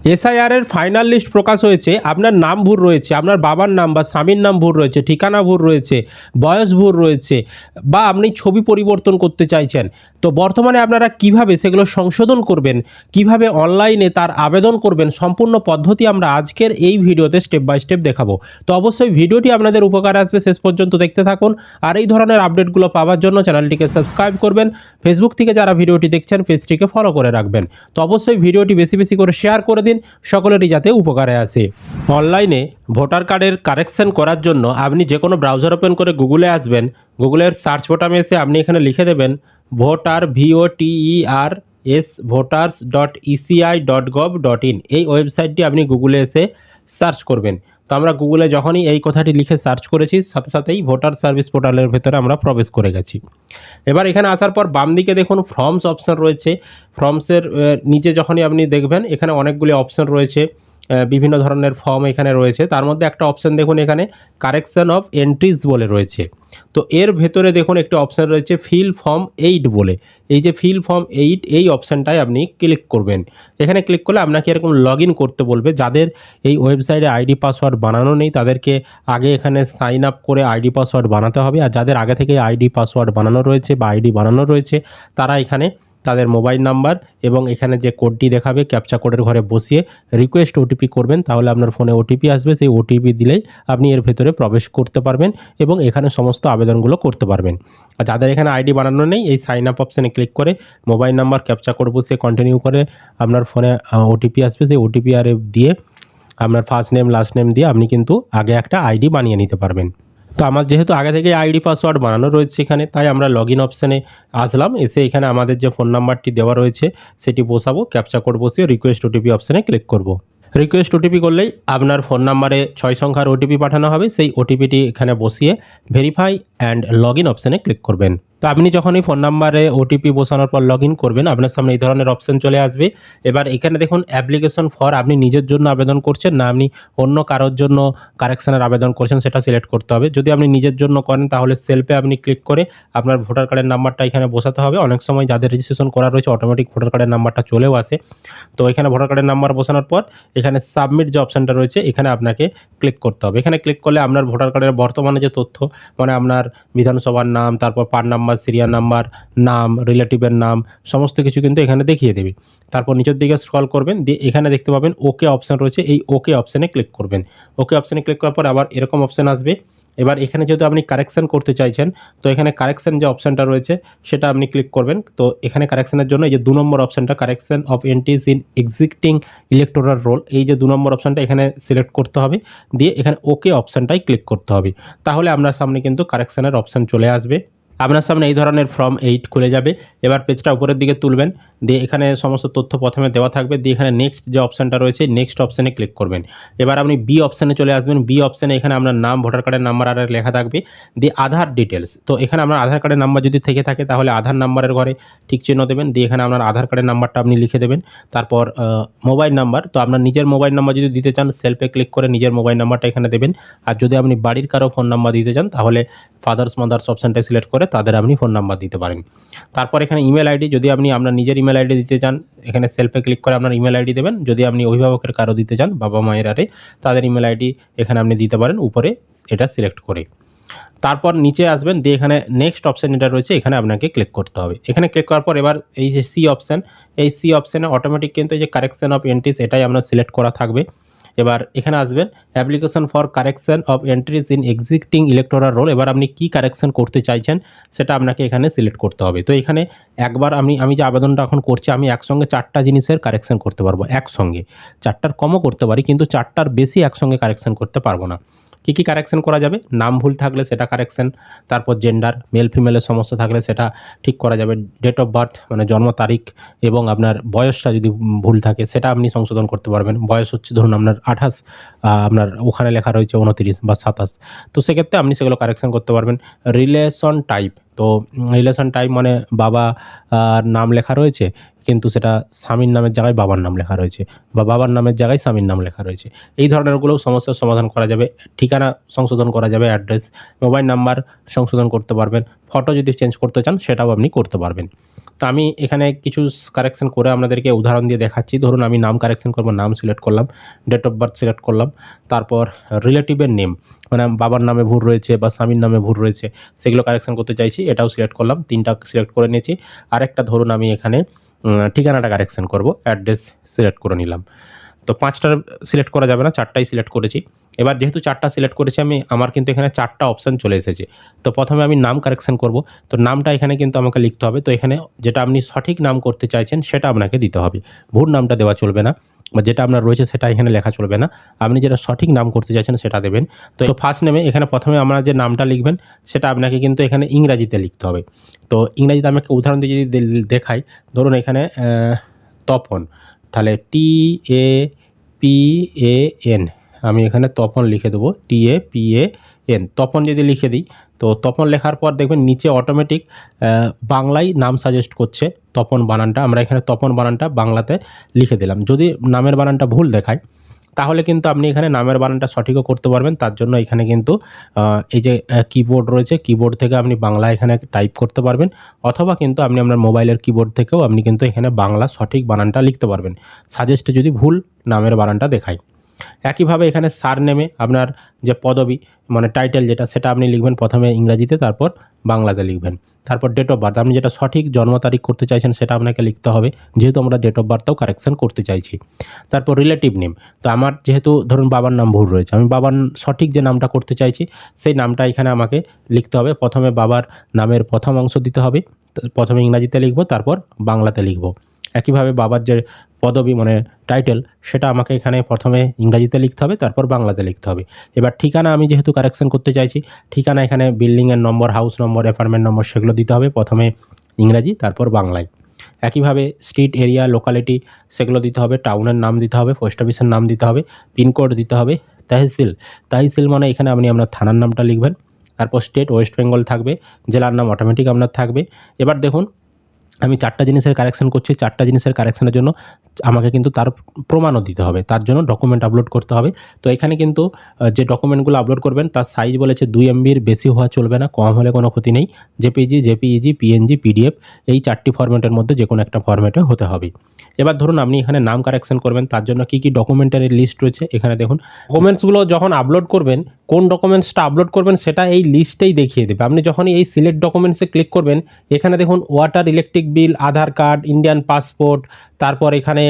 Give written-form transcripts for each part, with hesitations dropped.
SIR এর final list প্রকাশ হয়েছে। আপনার নাম ভুল রয়েছে, আপনার বাবার নাম বা স্বামীর নাম ভুল রয়েছে, ঠিকানা ভুল রয়েছে, বয়স ভুল রয়েছে, বা আপনি ছবি পরিবর্তন করতে চাইছেন। তো বর্তমানে আপনারা কিভাবে সেগুলো সংশোধন করবেন, কিভাবে অনলাইনে তার আবেদন করবেন, সম্পূর্ণ পদ্ধতি আমরা আজকের এই ভিডিওতে স্টেপ বাই স্টেপ দেখাবো। তো অবশ্যই ভিডিওটি আপনাদের উপকারে আসবে, শেষ পর্যন্ত দেখতে থাকুন। আর এই ধরনের আপডেটগুলো পাওয়ার জন্য চ্যানেলটিকে সাবস্ক্রাইব করবেন। ফেসবুক থেকে যারা ভিডিওটি দেখছেন পেজটিকে ফলো করে রাখবেন। তো অবশ্যই ভিডিওটি বেশি বেশি করে শেয়ার করে দিন, সকলেরই যাতে উপকারে আসে। অনলাইনে ভোটার কার্ডের কারেকশন করার জন্য আপনি যে কোনো ব্রাউজার ওপেন করে গুগলে আসবেন। গুগলের সার্চ বোতামে এসে আপনি এখানে লিখে দেবেন ভোটার VOTERS voters.eci.gov.in। এই ওয়েবসাইটটি আপনি গুগলে এসে সার্চ করবেন। তো আমরা গুগলে যখনই এই কথাটি লিখে সার্চ করেছি, সাথে সাথেই ভোটার সার্ভিস পোর্টালের ভেতরে আমরা প্রবেশ করে গেছি। এবার এখানে আসার পর বাম দিকে দেখুন ফর্মস অপশান রয়েছে। ফর্মসের নিচে যখনই আপনি দেখবেন এখানে অনেকগুলি অপশান রয়েছে, বিভিন্ন ধরনের ফর্ম এখানে রয়েছে। তার মধ্যে একটা অপশান দেখুন এখানে কারেকশন অফ এন্ট্রিজ বলে রয়েছে। তো এর ভেতরে দেখুন একটি অপশান রয়েছে ফিল ফর্ম 8 বলে। এই যে ফিল ফর্ম 8 এই অপশানটায় আপনি ক্লিক করবেন। এখানে ক্লিক করলে আপনাকে এরকম লগ ইন করতে বলবে। যাদের এই ওয়েবসাইটে আইডি পাসওয়ার্ড বানানো নেই তাদেরকে আগে এখানে সাইন আপ করে আইডি পাসওয়ার্ড বানাতে হবে। আর যাদের আগে থেকে আইডি পাসওয়ার্ড বানানো রয়েছে বা আইডি বানানো রয়েছে তারা এখানে তাদের মোবাইল নাম্বার এবং এখানে যে কোডটি দেখাবে ক্যাপচা কোডের ঘরে বসিয়ে রিকোয়েস্ট ওটিপি করবেন। তাহলে আপনার ফোনে ওটিপি আসবে, সেই ওটিপি দিলেই আপনি এর ভেতরে প্রবেশ করতে পারবেন এবং এখানে সমস্ত আবেদনগুলো করতে পারবেন। আর যাদের এখানে আইডি বানানো নেই এই সাইন আপ অপশানে ক্লিক করে মোবাইল নাম্বার ক্যাপচা কোড বসিয়ে কন্টিনিউ করে আপনার ফোনে ওটিপি আসবে, সেই ওটিপি আর দিয়ে আপনার ফার্স্ট নেম লাস্ট নেম দিয়ে আপনি কিন্তু আগে একটা আইডি বানিয়ে নিতে পারবেন। তো আমার যেহেতু আগে থেকে আইডি পাসওয়ার্ড বানানো রয়েছে এখানে, তাই আমরা লগ ইন অপশানে আসলাম। এসে এখানে আমাদের যে ফোন নাম্বারটি দেওয়া রয়েছে সেটি বসাবো, ক্যাপচা কোড বসিয়ে রিকোয়েস্ট ওটিপি অপশানে ক্লিক করব। রিকোয়েস্ট ওটিপি করলেই আপনার ফোন নাম্বারে 6 সংখ্যার ওটিপি পাঠানো হবে। সেই ওটিপিটি এখানে বসিয়ে ভেরিফাই অ্যান্ড লগ ইন অপশানে ক্লিক করবেন। তো আপনি যখন এই ফোন নাম্বারে ওটিপি বসানোর পর লগ ইন করবেন আপনার সামনে এই ধরনের অপশান চলে আসবে। এবার এখানে দেখুন অ্যাপ্লিকেশন ফর আপনি নিজের জন্য আবেদন করছেন না আপনি অন্য কারোর জন্য কারেকশানের আবেদন করছেন সেটা সিলেক্ট করতে হবে। যদি আপনি নিজের জন্য করেন তাহলে সেলফে আপনি ক্লিক করে আপনার ভোটার কার্ডের নাম্বারটা এখানে বসাতে হবে। অনেক সময় যাদের রেজিস্ট্রেশন করা রয়েছে অটোমেটিক ভোটার কার্ডের নাম্বারটা চলেও আসে। তো এখানে ভোটার কার্ডের নাম্বার বসানোর পর এখানে সাবমিট যে অপশানটা রয়েছে এখানে আপনাকে ক্লিক করতে হবে। এখানে ক্লিক করলে আপনার ভোটার কার্ডের বর্তমানে যে তথ্য মানে আপনার বিধানসভার নাম, তারপর পার নাম্বার, সিরিয়াল নাম্বার, নাম, রিলেটিভের নাম সমস্ত কিছু কিন্তু এখানে দেখিয়ে দেবে। তারপর নিচের দিকে স্ক্রল করবেন, দিয়ে এখানে দেখতে পাবেন ওকে অপশান রয়েছে, এই ওকে অপশানে ক্লিক করবেন। ওকে অপশানে ক্লিক করার পর আবার এরকম অপশান আসবে। এবার এখানে যেহেতু আপনি কারেকশান করতে চাইছেন তো এখানে কারেকশান যে অপশানটা রয়েছে সেটা আপনি ক্লিক করবেন। তো এখানে কারেকশানের জন্য এই যে 2 নম্বর অপশানটা correction of entries in existing electoral role, এই যে 2 নম্বর অপশানটা এখানে সিলেক্ট করতে হবে, দিয়ে এখানে ওকে অপশানটাই ক্লিক করতে হবে। তাহলে আপনার সামনে কিন্তু কারেকশানের অপশান চলে আসবে। আপনার সামনে এই ধরনের ফর্ম 8 খুলে যাবে। এবার পেজটা উপরের দিকে তুলবেন, দিয়ে এখানে সমস্ত তথ্য প্রথমে দেওয়া থাকবে, দিয়ে এখানে নেক্সট যে অপশানটা রয়েছে নেক্সট অপশানে ক্লিক করবেন। এবার আপনি বি অপশানে চলে আসবেন। বি অপশানে এখানে আপনার নাম, ভোটার কার্ডের নাম্বার আর লেখা থাকবে, দিয়ে আধার ডিটেলস। তো এখানে আপনার আধার কার্ডের নাম্বার যদি থেকে থাকে তাহলে আধার নাম্বারের ঘরে ঠিক চিহ্ন দেবেন, দিয়ে এখানে আপনার আধার কার্ডের নাম্বারটা আপনি লিখে দেবেন। তারপর মোবাইল নাম্বার, তো আপনার নিজের মোবাইল নাম্বার যদি দিতে চান সেলফে ক্লিক করে নিজের মোবাইল নাম্বারটা এখানে দেবেন। আর যদি আপনি বাড়ির কারো ফোন নাম্বার দিতে চান তাহলে ফাদার্স মাদার্স অপশানটা সিলেক্ট করে তাদের আপনি ফোন নাম্বার দিতে পারেন। তারপর এখানে ইমেল আইডি, যদি আপনি আপনার নিজের ইমেল আইডি দিতে চান এখানে সেলফে ক্লিক করে আপনার ইমেল আইডি দেবেন। যদি আপনি অভিভাবকের কারো দিতে চান বাবা মায়ের আরে তাদের ইমেল আইডি এখানে আপনি দিতে পারেন উপরে এটা সিলেক্ট করে। তারপর নিচে আসবেন, দিয়ে এখানে নেক্সট অপশান যেটা রয়েছে এখানে আপনাকে ক্লিক করতে হবে। এখানে ক্লিক করার পর এবার এই যে সি অপশান, এই সি অপশানে অটোমেটিক কিন্তু এই যে কারেকশান অফ এন্ট্রিজ এটাই আপনার সিলেক্ট করা থাকবে। এবার এখানে আসবেন application for correction of entries in existing electoral role. এবার আপনি কী কারেকশান করতে চাইছেন সেটা আপনাকে এখানে সিলেক্ট করতে হবে। তো এখানে একবার আমি যে আবেদনটা এখন করছি আমি একসঙ্গে 4টা জিনিসের কারেকশান করতে পারবো একসঙ্গে। 4টার কমও করতে পারি কিন্তু 4টার বেশি একসঙ্গে কারেকশান করতে পারবো না। কী কী কারেকশান করা যাবে? নাম ভুল থাকলে সেটা কারেকশান, তারপর জেন্ডার মেল ফিমেলের সমস্যা থাকলে সেটা ঠিক করা যাবে, ডেট অফ বার্থ মানে জন্ম তারিখ এবং আপনার বয়সটা যদি ভুল থাকে সেটা আপনি সংশোধন করতে পারবেন। বয়স হচ্ছে ধরুন আপনার 28, আপনার ওখানে লেখা রয়েছে 29 বা 27, তো সেক্ষেত্রে আপনি সেগুলো কারেকশান করতে পারবেন। রিলেশন টাইপ, তো রিলেশন টাইপ মানে বাবা নাম লেখা রয়েছে কিন্তু সেটা স্বামীর নামের জায়গায় বাবার নাম লেখা রয়েছে বা বাবার নামের জায়গায় স্বামীর নাম লেখা রয়েছে, এই ধরনেরগুলোও সমস্যার সমাধান করা যাবে। ঠিকানা সংশোধন করা যাবে, অ্যাড্রেস, মোবাইল নাম্বার সংশোধন করতে পারবেন, ফটো যদি চেঞ্জ করতে চান সেটাও আপনি করতে পারবেন। তো আমি এখানে কিছু কারেকশন করে আপনাদেরকে উদাহরণ দিয়ে দেখাচ্ছি। ধরুন আমি নাম কারেকশন করব, নাম সিলেক্ট করলাম, ডেট অফ বার্থ সিলেক্ট করলাম, তারপর রিলেটিভের নেম মানে বাবার নামে ভুল রয়েছে বা স্বামীর নামে ভুল রয়েছে সেগুলো কারেকশন করতে চাইছি, এটাও সিলেক্ট করলাম, 3টা সিলেক্ট করে নিয়েছি। আরেকটা ধরুন আমি এখানে ঠিকানাটা কারেকশন করব, অ্যাড্রেস সিলেক্ট করে নিলাম। তো 5টা সিলেক্ট করা যাবে না, 4টাই সিলেক্ট করেছি। এবার যেহেতু 4টা সিলেক্ট করেছি আমি, আমার কিন্তু এখানে 4টা অপশান চলে এসেছে। তো প্রথমে আমি নাম কারেকশন করব, তো নামটা এখানে কিন্তু আমাকে লিখতে হবে। তো এখানে যেটা আপনি সঠিক নাম করতে চাইছেন সেটা আপনাকে দিতে হবে, ভুল নামটা দেওয়া চলবে না, বা যেটা আপনার রয়েছে সেটা এখানে লেখা চলবে না। আপনি যেটা সঠিক নাম করতে চাইছেন সেটা দেবেন। তো ফার্স্ট নেমে এখানে প্রথমে আমরা যে নামটা লিখবেন সেটা আপনাকে কিন্তু এখানে ইংরাজিতে লিখতে হবে। তো ইংরাজিতে আমি একটা উদাহরণ দিয়ে যদি দেখাই, ধরুন এখানে তপন, তাহলে TAPAN, আমি এখানে তপন লিখে দেবো, TAPAN, তপন যদি লিখে দিই, তো তপন লেখার পর দেখবেন নিচে অটোমেটিক বাংলায় নাম সাজেস্ট করছে। তপন বানানটা আমরা এখানে তপন বানানটা বাংলাতে লিখে দিলাম। যদি নামের বানানটা ভুল দেখায় তাহলে কিন্তু আপনি এখানে নামের বানানটা সঠিকও করতে পারবেন। তার জন্য এখানে কিন্তু এই যে কিবোর্ড রয়েছে, কিবোর্ড থেকে আপনি বাংলা এখানে টাইপ করতে পারবেন, অথবা কিন্তু আপনি আপনার মোবাইলের কিবোর্ড থেকেও আপনি কিন্তু এখানে বাংলা সঠিক বানানটা লিখতে পারবেন, সাজেস্টে যদি ভুল নামের বানানটা দেখায়। একইভাবে এখানে সারনেমে আপনার যে পদবি মানে টাইটেল যেটা, সেটা আপনি লিখবেন প্রথমে ইংরাজিতে, তারপর বাংলাতে লিখবেন। তারপর ডেট অফ বার্থ, আপনি যেটা সঠিক জন্ম তারিখ করতে চাইছেন সেটা আপনাকে লিখতে হবে, যেহেতু আমরা ডেট অফ বার্থটাও কারেকশন করতে চাইছি। তারপর রিলেটিভ নেম, তো আমার যেহেতু ধরুন বাবার নাম ভুল রয়েছে, আমি বাবার সঠিক যে নামটা করতে চাইছি সেই নামটা এখানে আমাকে লিখতে হবে। প্রথমে বাবার নামের প্রথম অংশ দিতে হবে, প্রথমে ইংরাজিতে লিখব, তারপর বাংলাতে লিখব। একইভাবে বাবার যে পদবি মানে টাইটেল সেটা আমাকে এখানে প্রথমে ইংরাজিতে লিখতে হবে, তারপর বাংলাতে লিখতে হবে। এবার ঠিকানা আমি যেহেতু কারেকশন করতে চাইছি, ঠিকানা এখানে বিল্ডিংয়ের নম্বর, হাউস নম্বর, অ্যাপার্টমেন্ট নম্বর সেগুলো দিতে হবে প্রথমে ইংরাজি, তারপর বাংলায়। একইভাবে স্ট্রিট, এরিয়া, লোকালিটি সেগুলো দিতে হবে, টাউনের নাম দিতে হবে, পোস্ট অফিসের নাম দিতে হবে, পিনকোড দিতে হবে। তহসিল, তহসিল মানে এখানে আপনি আপনার থানার নামটা লিখবেন। তারপর স্টেট ওয়েস্ট বেঙ্গল থাকবে, জেলার নাম অটোমেটিক আপনার থাকবে। এবার দেখুন আমি 4টা জিনিসের কারেকশন করছি, 4টা জিনিসের কারেকশনের জন্য আমাকে কিন্তু তার প্রমাণও দিতে হবে, তার জন্য ডকুমেন্ট আপলোড করতে হবে। তো এখানে কিন্তু যে ডকুমেন্টগুলো আপলোড করবেন তার সাইজ বলেছে 2 MBর বেশি হওয়া চলবে না, কম হলে কোনো ক্ষতি নেই। জেপিজি, জেপিইজি, পিএনজি, পিডিএফ এই 4টি ফরম্যাটের মধ্যে যে কোনো একটা ফরম্যাটে হতে হবে। এবার ধরুন আপনি এখানে নাম কারেকশন করবেন, তার জন্য কী কী ডকুমেন্টের লিস্ট রয়েছে এখানে দেখুন। ডকুমেন্টসগুলো যখন আপলোড করবেন, কোন ডকুমেন্টসটা আপলোড করবেন সেটা এই লিস্টেই দেখিয়ে দেবে। আপনি যখনই এই সিলেক্ট ডকুমেন্টসে ক্লিক করবেন, এখানে দেখুন ওয়াটার, ইলেকট্রিক বিল, আধার কার্ড, ইন্ডিয়ান পাসপোর্ট, তারপর এখানে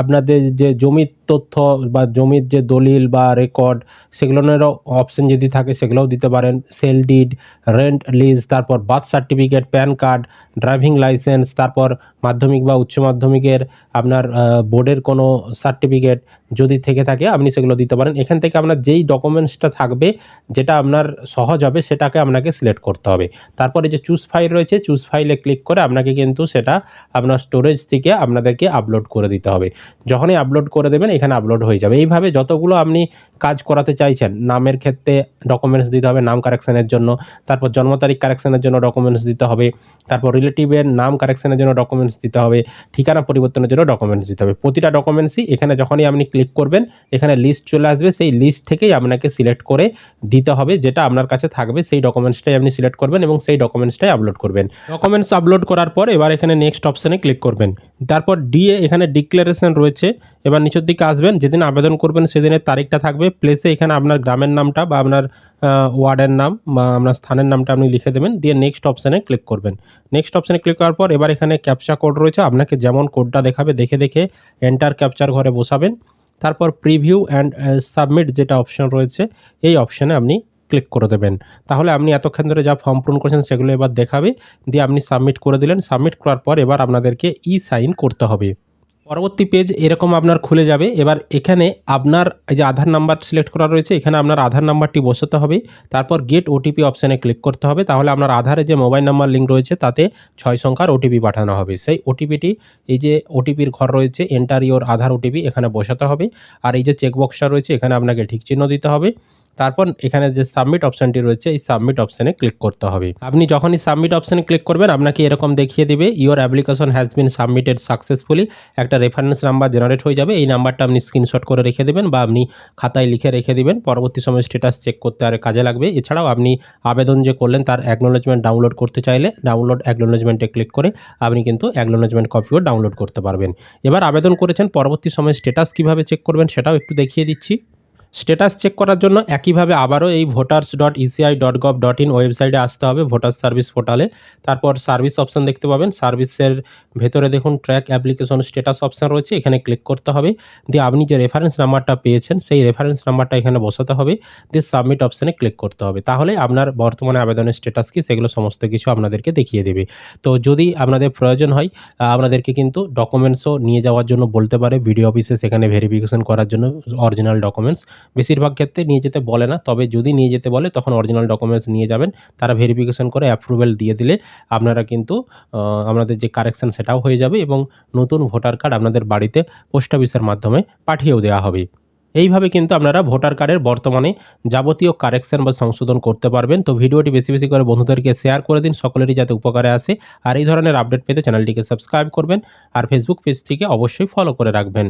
আপনাদের যে জমির তথ্য বা জমির যে দলিল বা রেকর্ড সেগুলোরও অপশন যদি থাকে সেগুলোও দিতে পারেন, সেল ডিড, রেন্ট লিজ, তারপর birth certificate, pan card, driving licence, তারপর মাধ্যমিক বা উচ্চ মাধ্যমিকের আপনার বোর্ডের কোনো সার্টিফিকেট যদি থেকে থাকে আপনি সেগুলো দিতে পারেন। এখান থেকে আপনার যেই ডকুমেন্টসটা থাকবে, যেটা আপনার সহজ হবে সেটাকে আপনাকে সিলেক্ট করতে হবে। তারপরে যে চুজ ফাইল রয়েছে, চুজ ফাইলে ক্লিক করে আপনাকে কিন্তু সেটা আপনার স্টোরেজ থেকে আপনাদেরকে আপলোড করে দিতে হবে। যখনই আপলোড করে দেবেন এখানে আপলোড হয়ে যাবে। এইভাবে যতগুলো আপনি কাজ করাতে চাইছেন, নামের ক্ষেত্রে ডকুমেন্টস দিতে হবে নাম কারেকশানের জন্য, তারপর জন্ম তারিখ কারেকশানের জন্য ডকুমেন্টস দিতে হবে, তারপর রিলেটিভের নাম কারেকশানের জন্য ডকুমেন্টস দিতে হবে, ঠিকানা পরিবর্তনের জন্য ডকুমেন্টস দিতে হবে। প্রতিটা ডকুমেন্টসই এখানে যখনই আপনি ক্লিক করবেন এখানে লিস্ট চলে আসবে, সেই লিস্ট থেকেই আপনাকে সিলেক্ট করে দিতে হবে, যেটা আপনার কাছে থাকবে সেই ডকুমেন্টসটাই আপনি সিলেক্ট করবেন এবং সেই ডকুমেন্টসটাই আপলোড করবেন। ডকুমেন্টস আপলোড করার পর এবার এখানে নেক্সট অপশানে ক্লিক করবেন। তারপর ডিএ এখানে ডিক্লারেশন রয়েছে, এবার নিচের দিকে আসবেন, যেদিন আবেদন করবেন সেদিনের তারিখটা থাকবে, প্লেসে এখানে আপনার গ্রামের নামটা বা আপনার ওয়ার্ডের নাম বা আপনার স্থানের নামটা আপনি লিখে দেবেন, দিয়ে নেক্সট অপশানে ক্লিক করবেন। নেক্সট অপশানে ক্লিক করার পর এবার এখানে ক্যাপচা কোড রয়েছে, আপনাকে যেমন কোডটা দেখাবে দেখে দেখে এন্টার ক্যাপচার ঘরে বসাবেন। তারপর প্রিভিউ অ্যান্ড সাবমিট যেটা অপশান রয়েছে এই অপশানে আপনি ক্লিক করে দেবেন। তাহলে আপনি এতক্ষণ ধরে যা ফর্ম পূরণ করেছেন সেগুলো এবার দেখাবে, দিয়ে আপনি সাবমিট করে দিলেন। সাবমিট করার পর এবার আপনাদেরকে সাইন করতে হবে। পরবর্তী পেজ এরকম আপনার খুলে যাবে। এবার এখানে আপনার এই যে আধার নাম্বার সিলেক্ট করা রয়েছে, এখানে আপনার আধার নাম্বারটি বসাতে হবে, তারপর গেট ওটিপি অপশানে ক্লিক করতে হবে। তাহলে আপনার আধারে যে মোবাইল নাম্বার লিঙ্ক রয়েছে তাতে 6 সংখ্যার ওটিপি পাঠানো হবে। সেই ওটিপিটি এই যে ওটিপির ঘর রয়েছে এন্টার ইওর আধার ওটিপি এখানে বসাতে হবে। আর এই যে চেকবক্সটা রয়েছে এখানে আপনাকে ঠিক চিহ্ন দিতে হবে। তারপর এখানে যে সাবমিট অপশানটি রয়েছে এই সাবমিট অপশানে ক্লিক করতে হবে। আপনি যখনই সাবমিট অপশানে ক্লিক করবেন আপনাকে এরকম দেখিয়ে দেবে your application has been submitted successfully, একটা রেফারেন্স নাম্বার জেনারেট হয়ে যাবে। এই নাম্বারটা আপনি স্ক্রিনশট করে রেখে দেবেন বা আপনি খাতায় লিখে রেখে দিবেন, পরবর্তী সময়ে স্ট্যাটাস চেক করতে আর কাজে লাগবে। এছাড়াও আপনি আবেদন যে করলেন তার অ্যাকনোলেজমেন্ট ডাউনলোড করতে চাইলে ডাউনলোড অ্যাকনোলেজমেন্টে ক্লিক করে আপনি কিন্তু অ্যাকনোলেজমেন্ট কপিও ডাউনলোড করতে পারবেন। এবার আবেদন করেছেন, পরবর্তী সময়ে স্ট্যাটাস কীভাবে চেক করবেন সেটাও একটু দেখিয়ে দিচ্ছি। স্ট্যাটাস চেক করার জন্য একইভাবে আবারও এই voters.eci.gov.in ওয়েবসাইটে আসতে হবে, ভোটার সার্ভিস পোর্টালে। তারপর সার্ভিস অপশান দেখতে পাবেন, সার্ভিসের ভেতরে দেখুন ট্র্যাক অ্যাপ্লিকেশন স্ট্যাটাস অপশান রয়েছে, এখানে ক্লিক করতে হবে। দিয়ে আপনি যে রেফারেন্স নাম্বারটা পেয়েছেন সেই রেফারেন্স নাম্বারটা এখানে বসাতে হবে, দিয়ে সাবমিট অপশানে ক্লিক করতে হবে। তাহলে আপনার বর্তমানে আবেদনের স্ট্যাটাস কী সেগুলো সমস্ত কিছু আপনাদেরকে দেখিয়ে দেবে। তো যদি আপনাদের প্রয়োজন হয় আপনাদেরকে কিন্তু ডকুমেন্টসও নিয়ে যাওয়ার জন্য বলতে পারে বিডিও অফিসে, সেখানে ভেরিফিকেশন করার জন্য অরিজিনাল ডকুমেন্টস। বেশিরভাগ ক্ষেত্রে নিয়ে যেতে বলে না, তবে যদি নিয়ে যেতে বলে তখন অরিজিনাল ডকুমেন্টস নিয়ে যাবেন। তারা ভেরিফিকেশন করে অ্যাপ্রুভেল দিয়ে দিলে আপনারা কিন্তু আপনাদের যে কারেকশান সেটাও হয়ে যাবে এবং নতুন ভোটার কার্ড আপনাদের বাড়িতে পোস্ট অফিসের মাধ্যমে পাঠিয়েও দেওয়া হবে। এইভাবে কিন্তু আপনারা ভোটার কার্ডের বর্তমানে যাবতীয় কারেকশান বা সংশোধন করতে পারবেন। তো ভিডিওটি বেশি বেশি করে বন্ধুদেরকে শেয়ার করে দিন, সকলেরই যাতে উপকারে আসে। আর এই ধরনের আপডেট পেতে চ্যানেলটিকে সাবস্ক্রাইব করবেন আর ফেসবুক পেজটিকে অবশ্যই ফলো করে রাখবেন।